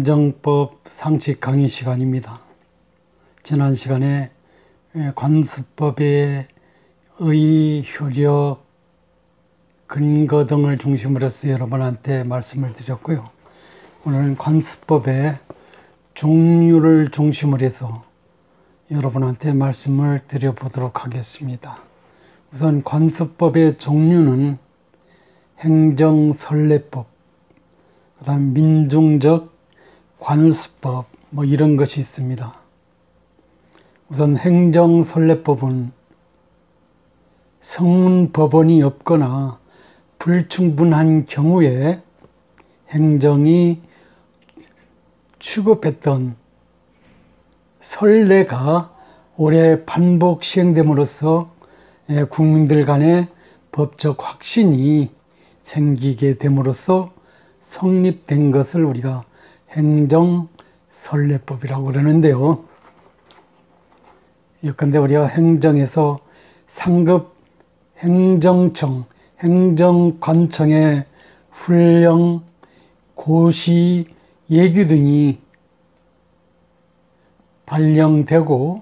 행정법 상식 강의 시간입니다. 지난 시간에 관습법의 의, 효력, 근거 등을 중심으로 해서 여러분한테 말씀을 드렸고요. 오늘은 관습법의 종류를 중심으로 해서 여러분한테 말씀을 드려보도록 하겠습니다. 우선 관습법의 종류는 행정선례법, 그 다음 민중적 관습법 이런 것이 있습니다. 우선 행정선례법은 성문법원이 없거나 불충분한 경우에 행정이 취급했던 선례가 오래 반복 시행됨으로써 국민들 간의 법적 확신이 생기게 됨으로써 성립된 것을 우리가 행정선례법이라고 그러는데요. 예컨대 우리가 행정에서 상급 행정청, 행정관청의 훈령, 고시, 예규 등이 발령되고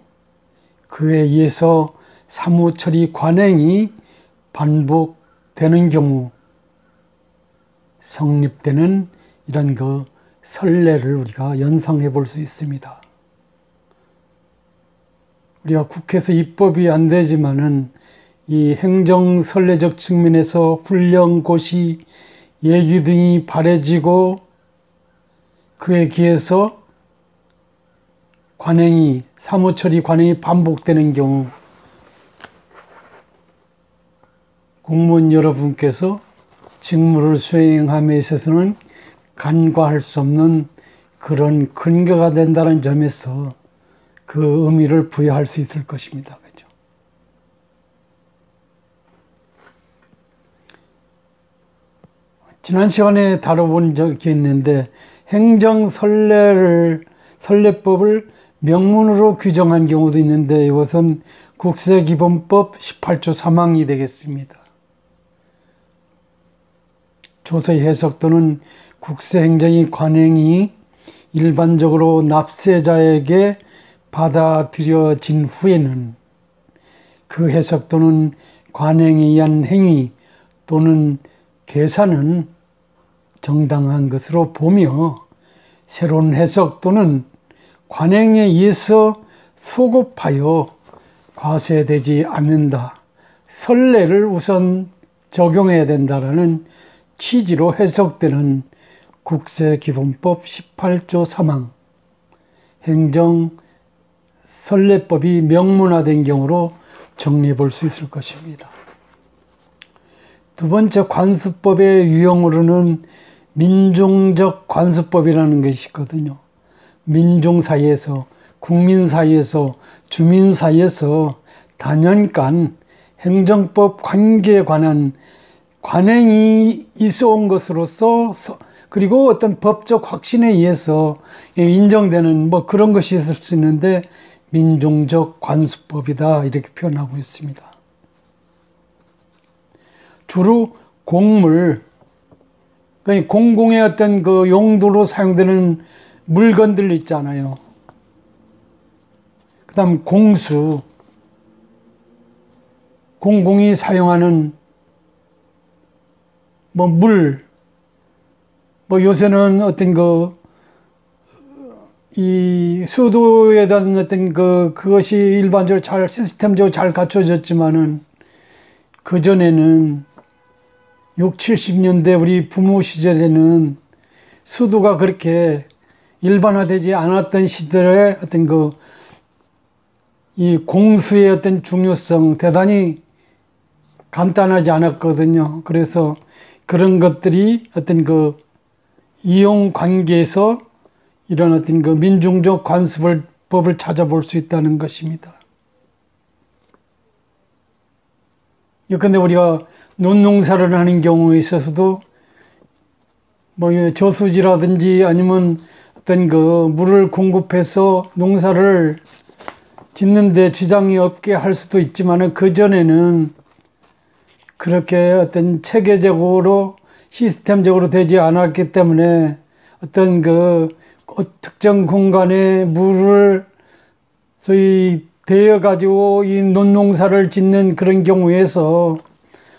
그에 의해서 사무처리 관행이 반복되는 경우 성립되는 이런 선례를 우리가 연상해 볼 수 있습니다. 우리가 국회에서 입법이 안 되지만은 이 행정선례적 측면에서 훈령, 고시, 예규 등이 발해지고 그에 의해서 사무처리 관행이 반복되는 경우 공무원 여러분께서 직무를 수행함에 있어서는 간과할 수 없는 그런 근거가 된다는 점에서 그 의미를 부여할 수 있을 것입니다. 그렇죠? 지난 시간에 다뤄본 적이 있는데 행정선례법을 명문으로 규정한 경우도 있는데 이것은 국세기본법 18조 3항이 되겠습니다. 조서의 해석 또는 국세행정의 관행이 일반적으로 납세자에게 받아들여진 후에는 그 해석 또는 관행에 의한 행위 또는 계산은 정당한 것으로 보며 새로운 해석 또는 관행에 의해서 소급하여 과세되지 않는다. 선례를 우선 적용해야 된다라는 취지로 해석되는 국세기본법 18조 3항 행정선례법이 명문화된 경우로 정리해 볼 수 있을 것입니다. 두 번째 관습법의 유형으로는 민중적 관습법이라는 것이 있거든요. 민중 사이에서, 국민 사이에서, 주민 사이에서 단연간 행정법 관계에 관한 관행이 있어 온 것으로서 그리고 어떤 법적 확신에 의해서 인정되는 그런 것이 있을 수 있는데 민중적 관습법이다 이렇게 표현하고 있습니다. 주로 공물, 그러니까 공공의 어떤 용도로 사용되는 물건들 있잖아요. 그 다음 공수, 공공이 사용하는 물, 요새는 어떤 이 수도에 대한 어떤 그것이 일반적으로 시스템적으로 잘 갖춰졌지만은 그전에는 60, 70년대 우리 부모 시절에는 수도가 그렇게 일반화되지 않았던 시절에 어떤 이 공수의 어떤 중요성 대단히 간단하지 않았거든요. 그래서 그런 것들이 어떤 이용 관계에서 이런 어떤 민중적 관습법을 찾아볼 수 있다는 것입니다. 예컨대 우리가 논농사를 하는 경우에 있어서도 저수지라든지 아니면 어떤 물을 공급해서 농사를 짓는데 지장이 없게 할 수도 있지만 그전에는 그렇게 어떤 체계적으로 시스템적으로 되지 않았기 때문에 어떤 특정 공간에 물을 소위 대여 가지고 이 논농사를 짓는 그런 경우에서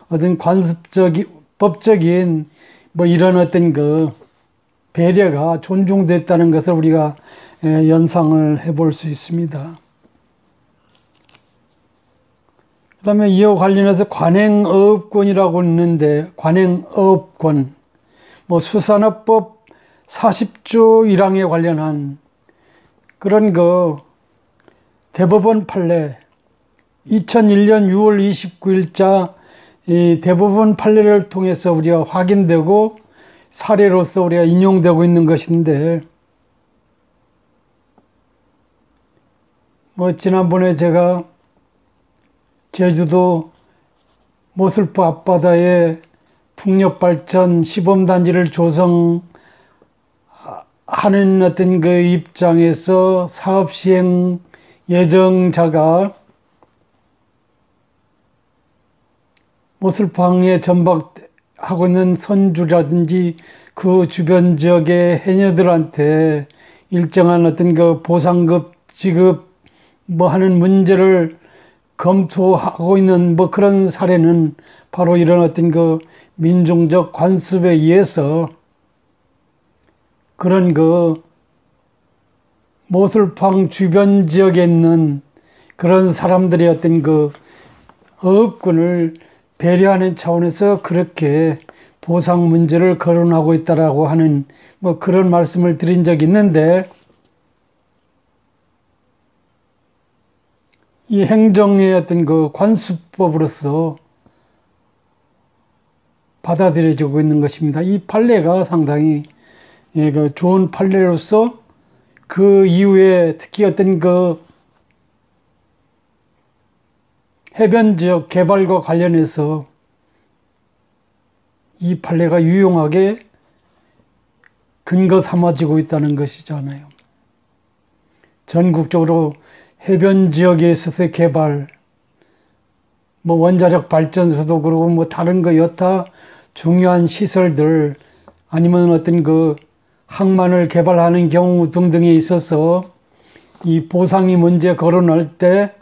어떤 법적인 뭐 이런 어떤 그 배려가 존중됐다는 것을 우리가 연상을 해볼 수 있습니다. 그 다음에 이와 관련해서 관행어업권이라고 있는데, 관행어업권, 뭐 수산업법 40조 1항에 관련한 그런 거 대법원 판례, 2001년 6월 29일자 이 대법원 판례를 통해서 우리가 확인되고 사례로서 우리가 인용되고 있는 것인데, 뭐 지난번에 제가 제주도 모슬포 앞바다에 풍력발전 시범단지를 조성하는 어떤 그 입장에서 사업 시행 예정자가 모슬포항에 전박하고 있는 선주라든지 그 주변 지역의 해녀들한테 일정한 어떤 그 보상급 지급 뭐 하는 문제를 검토하고 있는 뭐 그런 사례는 바로 이런 어떤 그 민중적 관습에 의해서 그런 그 모슬포항 주변 지역에 있는 그런 사람들의 어떤 그 어업권을 배려하는 차원에서 그렇게 보상 문제를 거론하고 있다라고 하는 뭐 그런 말씀을 드린 적이 있는데, 이 행정의 어떤 그 관습법으로서 받아들여지고 있는 것입니다. 이 판례가 상당히 그 좋은 판례로서 그 이후에 특히 어떤 그 해변 지역 개발과 관련해서 이 판례가 유용하게 근거 삼아지고 있다는 것이잖아요. 전국적으로 해변 지역에 있어서의 개발, 뭐 원자력 발전소도 그러고 뭐 다른 거 여타 중요한 시설들, 아니면 어떤 그 항만을 개발하는 경우 등등에 있어서 이 보상이 문제 거론할 때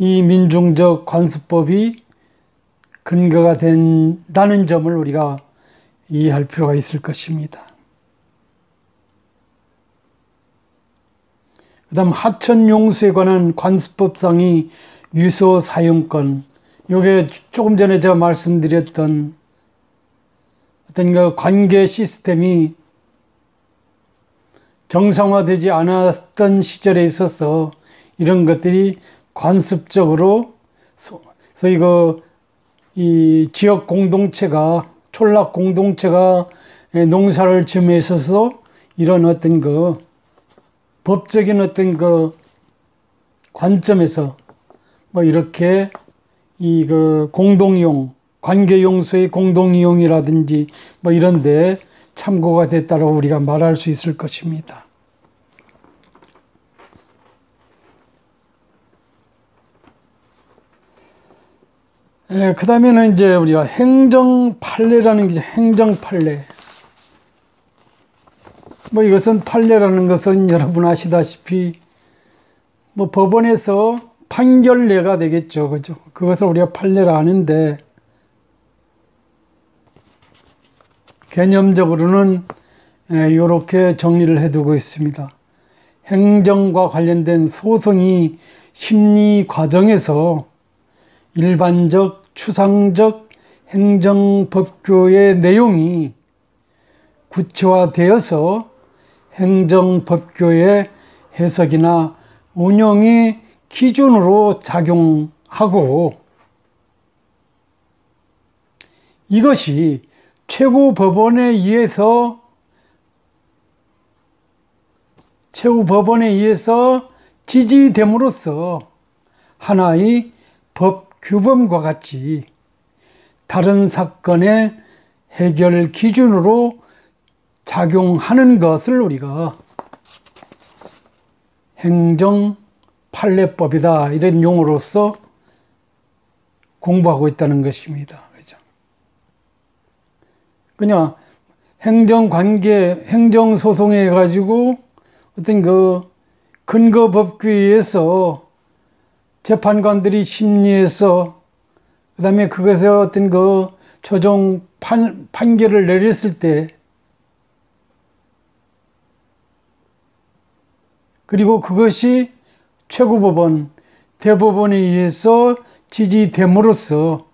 이 민중적 관습법이 근거가 된다는 점을 우리가 이해할 필요가 있을 것입니다. 그 다음 하천용수에 관한 관습법상의 유소 사용권, 요게 조금 전에 제가 말씀드렸던 어떤 그 관계 시스템이 정상화되지 않았던 시절에 있어서 이런 것들이 관습적으로 소위 이 지역 공동체가, 촌락 공동체가 농사를 지음에 있어서 이런 어떤 그 법적인 어떤 그 관점에서 뭐 이렇게 이 그 공동이용, 관계용수의 공동이용이라든지 뭐 이런데 참고가 됐다고 우리가 말할 수 있을 것입니다. 그 다음에는 이제 우리가 행정판례라는 게 행정판례. 뭐 이것은 판례라는 것은 여러분 아시다시피 뭐 법원에서 판결례가 되겠죠. 그죠? 그것을 우리가 판례라 하는데, 개념적으로는 이렇게 정리를 해두고 있습니다. 행정과 관련된 소송이 심리 과정에서 일반적, 추상적 행정법규의 내용이 구체화되어서 행정법규의 해석이나 운영의 기준으로 작용하고, 이것이 최고법원에 의해서 지지됨으로써 하나의 법 규범과 같이 다른 사건의 해결 기준으로 작용하는 것을 우리가 행정판례법이다, 이런 용어로서 공부하고 있다는 것입니다. 그죠? 그냥 행정관계, 행정소송에 가지고 어떤 그 근거 법규에 의해서 재판관들이 심리해서 그다음에 그것에 어떤 그 최종 판결을 내렸을 때, 그리고 그것이 최고법원, 대법원에 의해서 지지됨으로써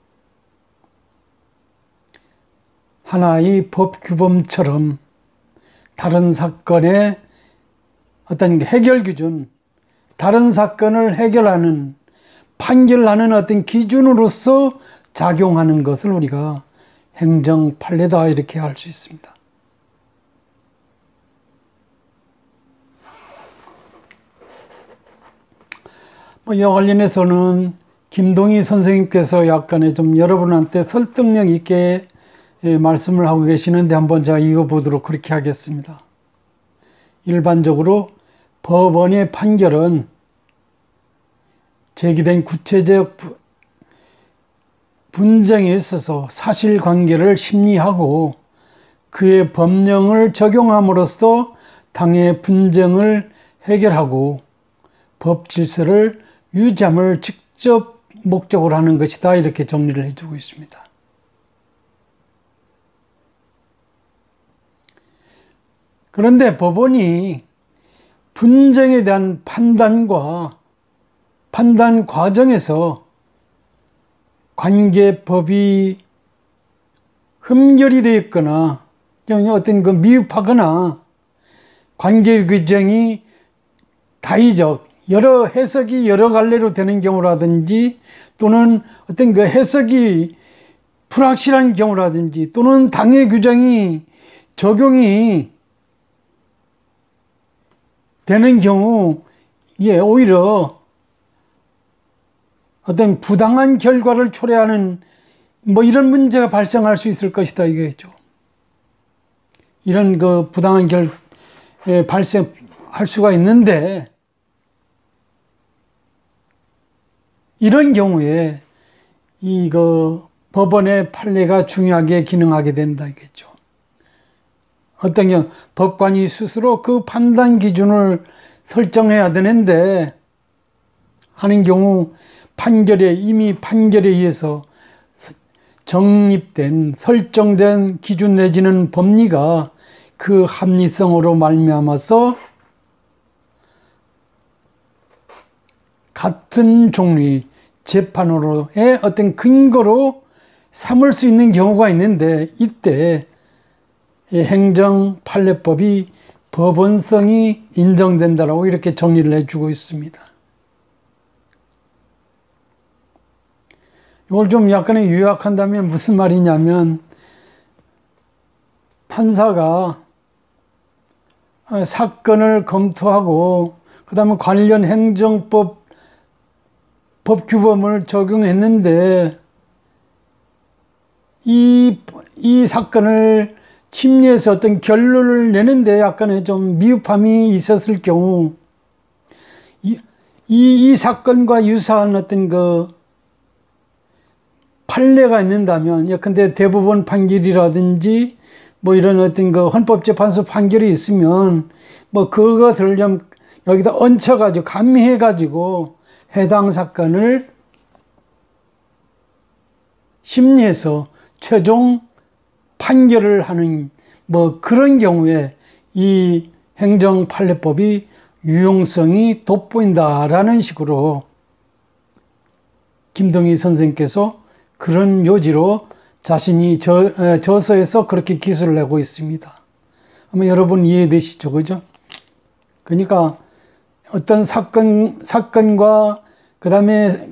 하나의 법규범처럼 다른 사건의 어떤 해결 기준, 다른 사건을 해결하는, 판결하는 어떤 기준으로서 작용하는 것을 우리가 행정 판례다 이렇게 할 수 있습니다. 이와 관련해서는 김동희 선생님께서 약간의 좀 여러분한테 설득력 있게 말씀을 하고 계시는데 한번 제가 읽어보도록 그렇게 하겠습니다. 일반적으로 법원의 판결은 제기된 구체적 분쟁에 있어서 사실관계를 심리하고 그의 법령을 적용함으로써 당의 분쟁을 해결하고 법 질서를 유지함을 직접 목적으로 하는 것이다 이렇게 정리를 해주고 있습니다. 그런데 법원이 분쟁에 대한 판단과 판단 과정에서 관계법이 흠결이 되어 있거나 어떤 그 미흡하거나 관계 규정이 다의적, 여러 해석이 여러 갈래로 되는 경우라든지 또는 어떤 그 해석이 불확실한 경우라든지 또는 당의 규정이 적용이 되는 경우, 예, 오히려 어떤 부당한 결과를 초래하는 이런 문제가 발생할 수 있을 것이다 이거죠. 이런 그 부당한 발생할 수가 있는데 이런 경우에 법원의 판례가 중요하게 기능하게 된다 이겠죠. 어떤 경우 법관이 스스로 그 판단 기준을 설정해야 되는데 하는 경우 이미 판결에 의해서 정립된 설정된 기준 내지는 법리가 그 합리성으로 말미암아서 같은 종류의 재판으로의 어떤 근거로 삼을 수 있는 경우가 있는데 이때 행정판례법이 법원성이 인정된다라고 이렇게 정리를 해주고 있습니다. 이걸 좀 약간의 요약한다면 무슨 말이냐면 판사가 사건을 검토하고 그 다음에 관련 행정법 법규범을 적용했는데 이 사건을 심리해서 어떤 결론을 내는데 약간의 좀 미흡함이 있었을 경우 이 사건과 유사한 어떤 그 판례가 있는다면, 예컨대 대법원 판결이라든지 이런 어떤 그 헌법재판소 판결이 있으면 그것을 좀 여기다 얹혀가지고 가미해가지고 해당 사건을 심리해서 최종 판결을 하는 그런 경우에 이 행정판례법이 유용성이 돋보인다라는 식으로 김동희 선생께서 그런 요지로 자신이 저서에서 그렇게 기술을 내고 있습니다. 아마 여러분 이해되시죠? 그죠? 그러니까 어떤 사건과 그 다음에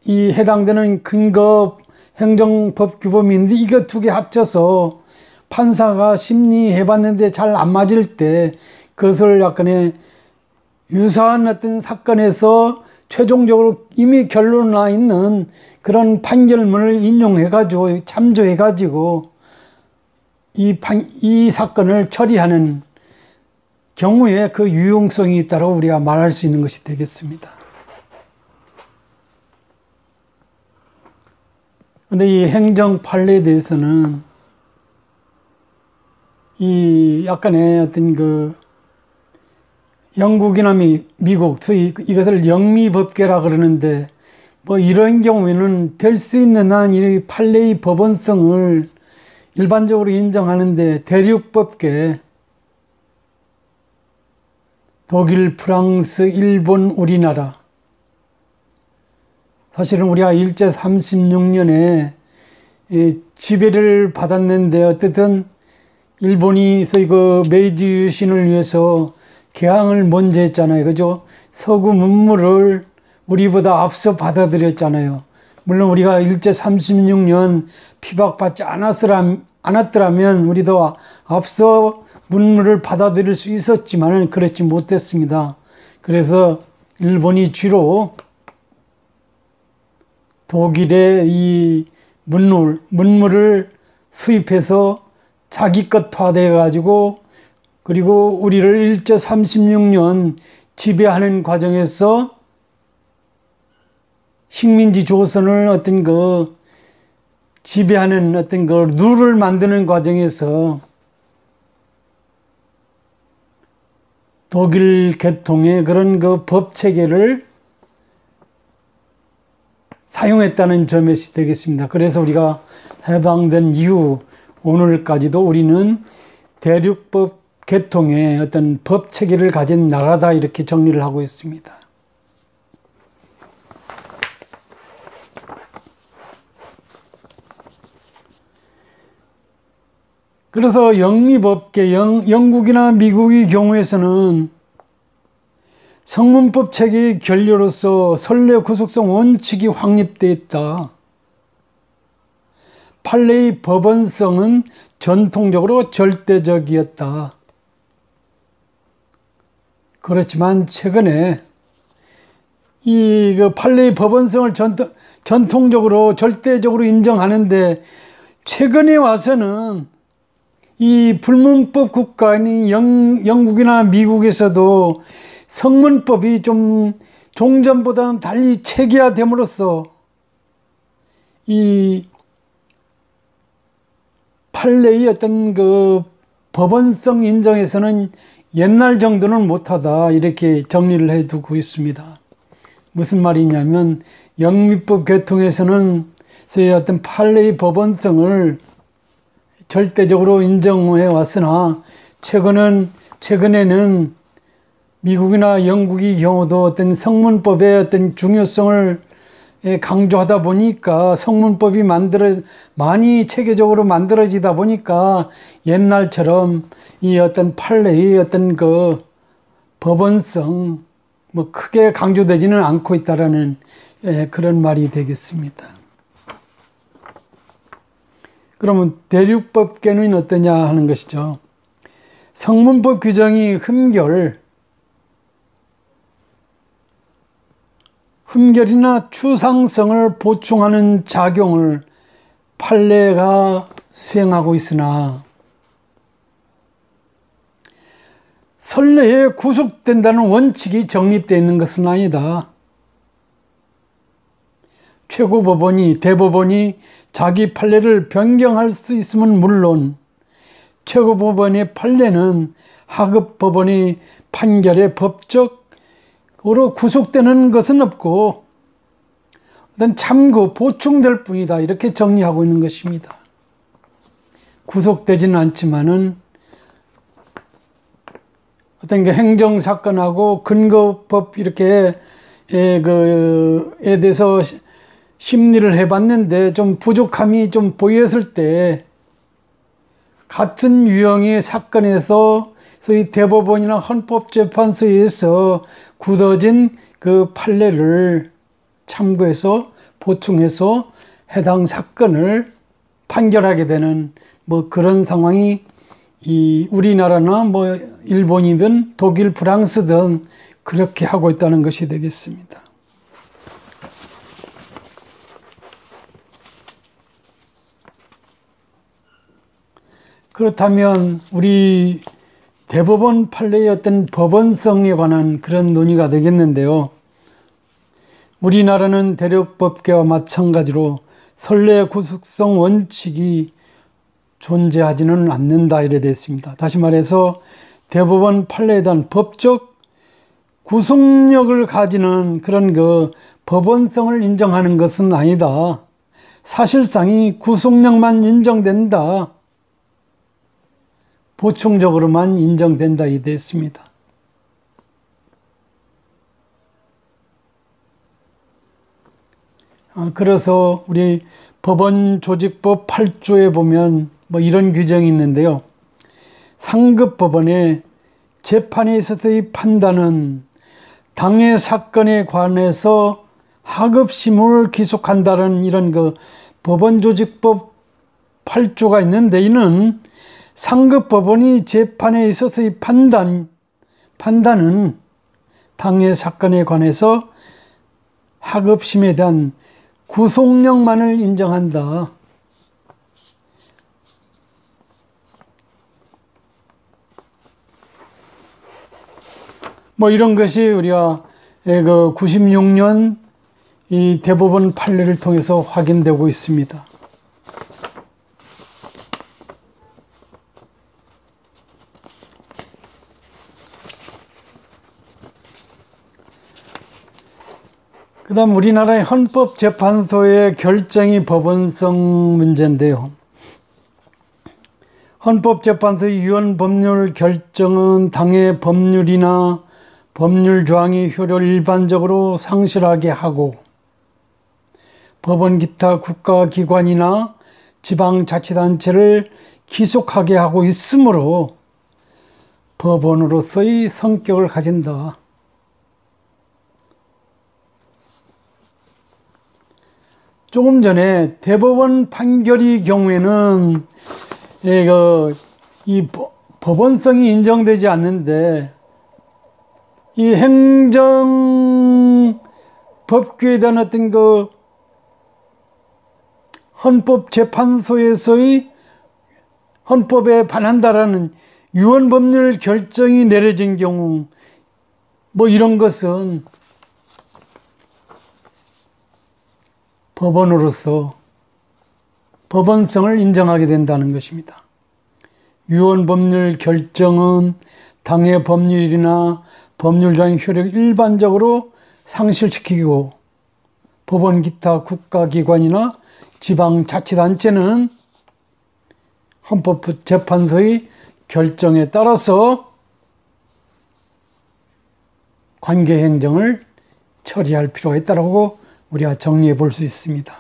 이 해당되는 근거 행정법 규범인데 이거 두 개 합쳐서 판사가 심리해봤는데 잘 안 맞을 때 그것을 약간의 유사한 어떤 사건에서 최종적으로 이미 결론 나 있는 그런 판결문을 인용해가지고 참조해가지고 이 사건을 처리하는 경우에 그 유용성이 있다고 우리가 말할 수 있는 것이 되겠습니다. 그런데 이 행정 판례에 대해서는 이 약간의 어떤 그 영국이나 미국, 소위 이것을 영미법계라 그러는데, 뭐 이런 경우에는 될 수 있는 한 이 판례의 법원성을 일반적으로 인정하는데, 대륙법계, 독일, 프랑스, 일본, 우리나라, 사실은 우리가 일제 36년에 지배를 받았는데, 어쨌든 일본이 소위 그 메이지 유신을 위해서 개항을 먼저 했잖아요. 그죠? 서구 문물을 우리보다 앞서 받아들였잖아요. 물론 우리가 일제 36년 피박받지 않았더라면 우리도 앞서 문물을 받아들일 수 있었지만 그렇지 못했습니다. 그래서 일본이 주로 독일의 이 문물을 수입해서 자기 것화돼 가지고, 그리고 우리를 일제 36년 지배하는 과정에서 식민지 조선을 어떤 그 지배하는 어떤 그 룰을 만드는 과정에서 독일 계통의 그런 그 법 체계를 사용했다는 점이 되겠습니다. 그래서 우리가 해방된 이후 오늘까지도 우리는 대륙법 계통의 어떤 법 체계를 가진 나라다, 이렇게 정리를 하고 있습니다. 그래서 영미법계, 영국이나 미국의 경우에서는 성문법 체계의 결례로서 선례 구속성 원칙이 확립되어 있다. 판례의 법원성은 전통적으로 절대적이었다. 그렇지만 최근에 이 판례의 법원성을 전통적으로 절대적으로 인정하는데, 최근에 와서는 이 불문법 국가인 영국이나 미국에서도 성문법이 좀 종전보다는 달리 체계화됨으로써 이 판례의 어떤 그 법원성 인정에서는 옛날 정도는 못하다, 이렇게 정리를 해두고 있습니다. 무슨 말이냐면, 영미법 계통에서는 소위 어떤 판례의 법원성을 절대적으로 인정해 왔으나, 최근에는 미국이나 영국의 경우도 어떤 성문법의 어떤 중요성을 강조하다 보니까, 성문법이 많이 체계적으로 만들어지다 보니까 옛날처럼 이 어떤 판례의 어떤 그 법원성 뭐 크게 강조되지는 않고 있다라는 그런 말이 되겠습니다. 그러면 대륙법계는 어떠냐 하는 것이죠. 성문법 규정이 흠결이나 추상성을 보충하는 작용을 판례가 수행하고 있으나, 선례에 구속된다는 원칙이 정립되어 있는 것은 아니다. 최고법원이, 대법원이 자기 판례를 변경할 수 있으면 물론, 최고법원의 판례는 하급법원의 판결에 법적으로 구속되는 것은 없고 어떤 참고, 보충될 뿐이다, 이렇게 정리하고 있는 것입니다. 구속되지는 않지만은 어떤 게 행정사건하고 근거법 이렇게 에 대해서 심리를 해봤는데 좀 부족함이 좀 보였을 때, 같은 유형의 사건에서 소위 대법원이나 헌법재판소에서 굳어진 그 판례를 참고해서 보충해서 해당 사건을 판결하게 되는 뭐 그런 상황이 이 우리나라나 뭐 일본이든 독일, 프랑스든 그렇게 하고 있다는 것이 되겠습니다. 그렇다면 우리 대법원 판례의 어떤 법원성에 관한 그런 논의가 되겠는데요. 우리나라는 대륙법계와 마찬가지로 선례 구속성 원칙이 존재하지는 않는다 이래 됐습니다. 다시 말해서 대법원 판례에 대한 법적 구속력을 가지는 그런 그 법원성을 인정하는 것은 아니다. 사실상이 구속력만 인정된다. 보충적으로만 인정된다 이 됐습니다. 그래서 우리 법원조직법 8조에 보면 뭐 이런 규정이 있는데요. 상급 법원의 재판에 있어서의 판단은 당해 사건에 관해서 하급심을 기속한다는 이런 그 법원조직법 8조가 있는데, 이는 상급 법원이 재판에 있어서의 판단은 당해 사건에 관해서 하급심에 대한 구속력만을 인정한다. 뭐 이런 것이 우리가 그 96년 이 대법원 판례를 통해서 확인되고 있습니다. 그 다음 우리나라의 헌법재판소의 결정이 법원성 문제인데요. 헌법재판소의 유언법률 결정은 당의 법률이나 법률 조항의 효력을 일반적으로 상실하게 하고 법원 기타 국가기관이나 지방자치단체를 기속하게 하고 있으므로 법원으로서의 성격을 가진다. 조금 전에 대법원 판결의 경우에는 이 법원성이 인정되지 않는데, 이 행정법규에 대한 어떤 그 헌법재판소에서의 헌법에 반한다라는 유언법률 결정이 내려진 경우, 뭐 이런 것은 법원으로서 법원성을 인정하게 된다는 것입니다. 유언법률 결정은 당의 법률이나 법률조항의 효력을 일반적으로 상실시키고 법원 기타 국가기관이나 지방자치단체는 헌법재판소의 결정에 따라서 관계행정을 처리할 필요가 있다고 우리가 정리해 볼 수 있습니다.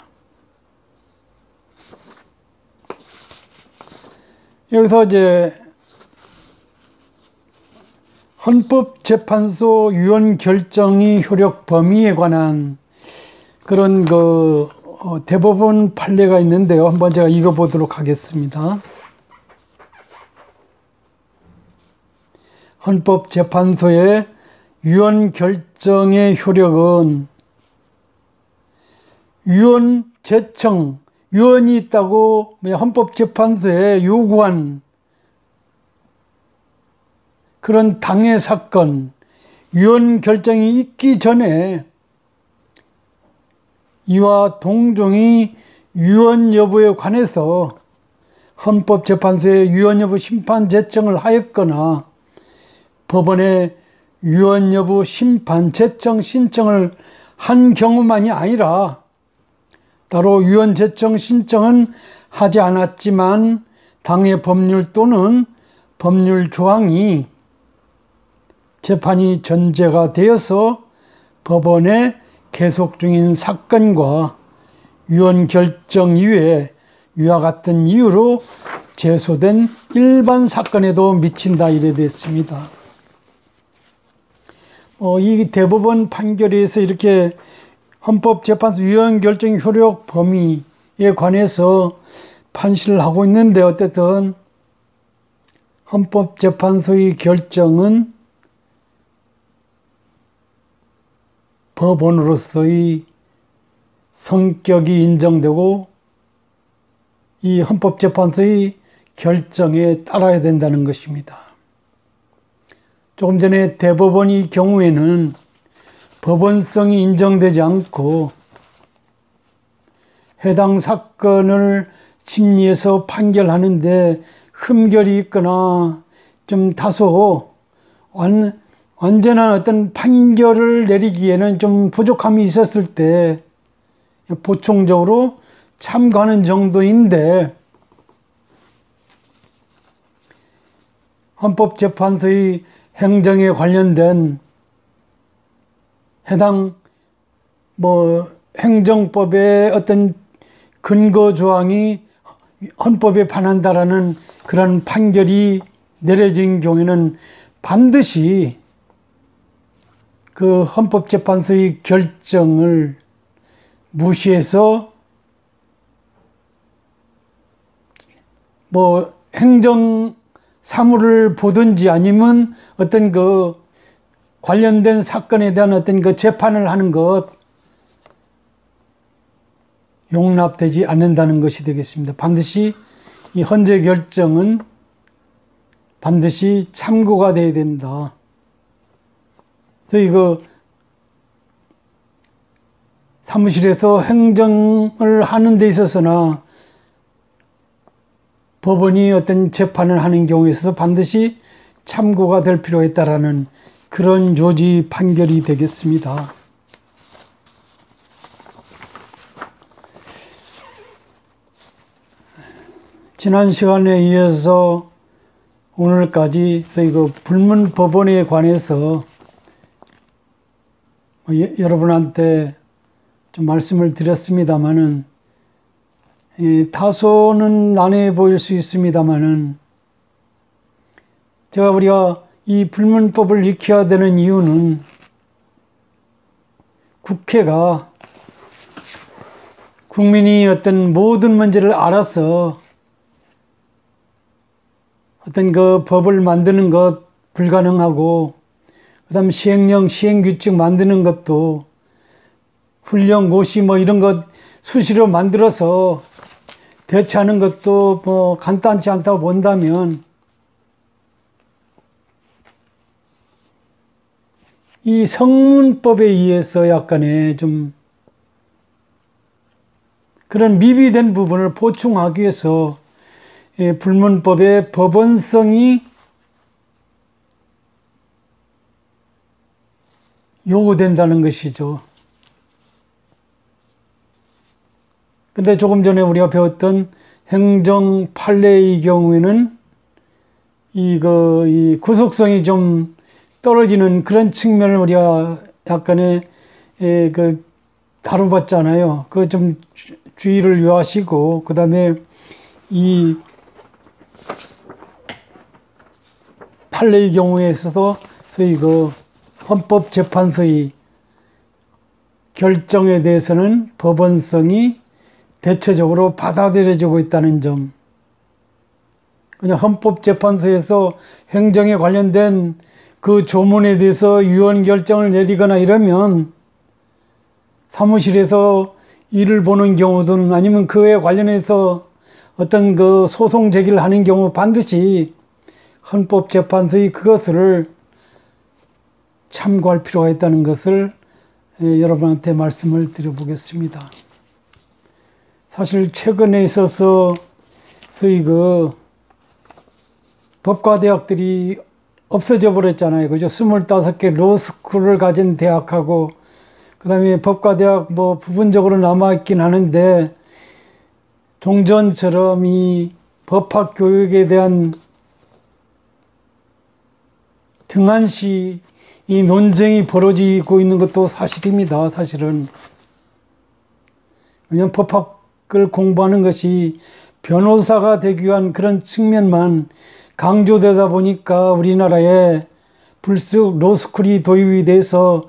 여기서 이제 헌법재판소 유언 결정의 효력 범위에 관한 그런 대법원 판례가 있는데요. 한번 제가 읽어보도록 하겠습니다. 헌법재판소의 유언 결정의 효력은 유언 제청, 유언이 있다고 헌법재판소에 요구한 그런 당해 사건, 유언 결정이 있기 전에 이와 동종이 유언 여부에 관해서 헌법재판소에 유언 여부 심판 제청을 하였거나 법원에 유언 여부 심판 제청 신청을 한 경우만이 아니라, 따로 유언 제청 신청은 하지 않았지만 당의 법률 또는 법률 조항이 재판이 전제가 되어서 법원에 계속 중인 사건과 유언 결정 이외에 위와 같은 이유로 제소된 일반 사건에도 미친다 이래 됐습니다. 이 대법원 판결에서 이렇게 헌법재판소 유언 결정 효력 범위에 관해서 판시를 하고 있는데, 어쨌든 헌법재판소의 결정은 법원으로서의 성격이 인정되고 이 헌법재판소의 결정에 따라야 된다는 것입니다. 조금 전에 대법원의 경우에는 법원성이 인정되지 않고 해당 사건을 심리에서 판결하는데 흠결이 있거나 좀 다소 완전한 어떤 판결을 내리기에는 좀 부족함이 있었을 때 보충적으로 참고하는 정도인데, 헌법재판소의 행정에 관련된 해당 행정법의 어떤 근거 조항이 헌법에 반한다라는 그런 판결이 내려진 경우에는 반드시 그 헌법재판소의 결정을 무시해서 행정 사무를 보든지 아니면 어떤 그 관련된 사건에 대한 어떤 그 재판을 하는 것 용납되지 않는다는 것이 되겠습니다. 반드시 이 헌재 결정은 반드시 참고가 돼야 된다. 저희 그 사무실에서 행정을 하는 데 있어서나 법원이 어떤 재판을 하는 경우에 있어서 반드시 참고가 될 필요가 있다라는 그런 요지 판결이 되겠습니다. 지난 시간에 이어서 오늘까지 저희 그 불문법원에 관해서 여러분한테 좀 말씀을 드렸습니다마는, 다소는 난해해 보일 수 있습니다마는, 우리가 이 불문법을 익혀야 되는 이유는 국회가 국민이 어떤 모든 문제를 알아서 어떤 그 법을 만드는 것 불가능하고, 그 다음 시행령, 시행규칙 만드는 것도 훈령, 고시 이런 것 수시로 만들어서 대처하는 것도 간단치 않다고 본다면, 이 성문법에 의해서 약간의 좀 그런 미비된 부분을 보충하기 위해서 불문법의 법원성이 요구된다는 것이죠. 근데 조금 전에 우리가 배웠던 행정 판례의 경우에는 이 구속성이 좀 떨어지는 그런 측면을 우리가 약간의 다뤄봤잖아요. 그거 좀 주의를 요하시고, 그 다음에 이 판례의 경우에 있어서 그 헌법재판소의 결정에 대해서는 법원성이 대체적으로 받아들여지고 있다는 점. 그냥 헌법재판소에서 행정에 관련된 그 조문에 대해서 유언 결정을 내리거나 이러면 사무실에서 일을 보는 경우든 아니면 그에 관련해서 어떤 그 소송 제기를 하는 경우 반드시 헌법재판소의 그것을 참고할 필요가 있다는 것을 여러분한테 말씀을 드려보겠습니다. 사실 최근에 있어서 소위 그 법과대학들이 없어져 버렸잖아요. 그죠? 25개 로스쿨을 가진 대학하고, 그 다음에 법과대학 부분적으로 남아있긴 하는데, 종전처럼 이 법학 교육에 대한 등한시 이 논쟁이 벌어지고 있는 것도 사실입니다. 사실은. 왜냐하면 법학을 공부하는 것이 변호사가 되기 위한 그런 측면만 강조되다 보니까 우리나라에 불쑥 로스쿨이 도입이 돼서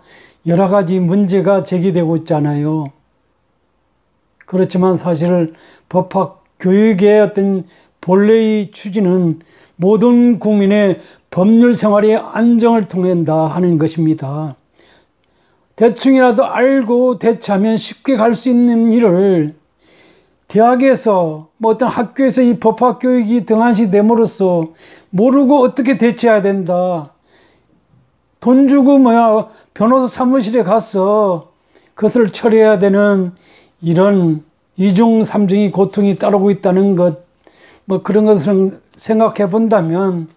여러 가지 문제가 제기되고 있잖아요. 그렇지만 사실 법학 교육의 어떤 본래의 취지는 모든 국민의 법률 생활의 안정을 통한다 하는 것입니다. 대충이라도 알고 대처하면 쉽게 갈 수 있는 일을 대학에서 어떤 학교에서 이 법학 교육이 등한시 됨으로써 모르고 어떻게 대처해야 된다. 돈 주고 변호사 사무실에 가서 그것을 처리해야 되는 이런 이중 삼중이 고통이 따르고 있다는 것, 뭐 그런 것을 생각해 본다면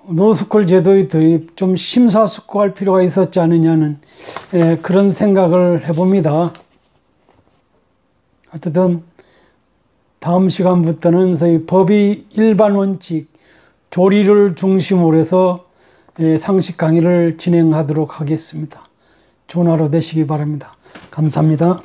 노스쿨 제도의 도입 좀 심사숙고할 필요가 있었지 않느냐는 그런 생각을 해봅니다. 어쨌든 다음 시간부터는 소위 법의 일반 원칙, 조리를 중심으로 해서 상식 강의를 진행하도록 하겠습니다. 좋은 하루 되시기 바랍니다. 감사합니다.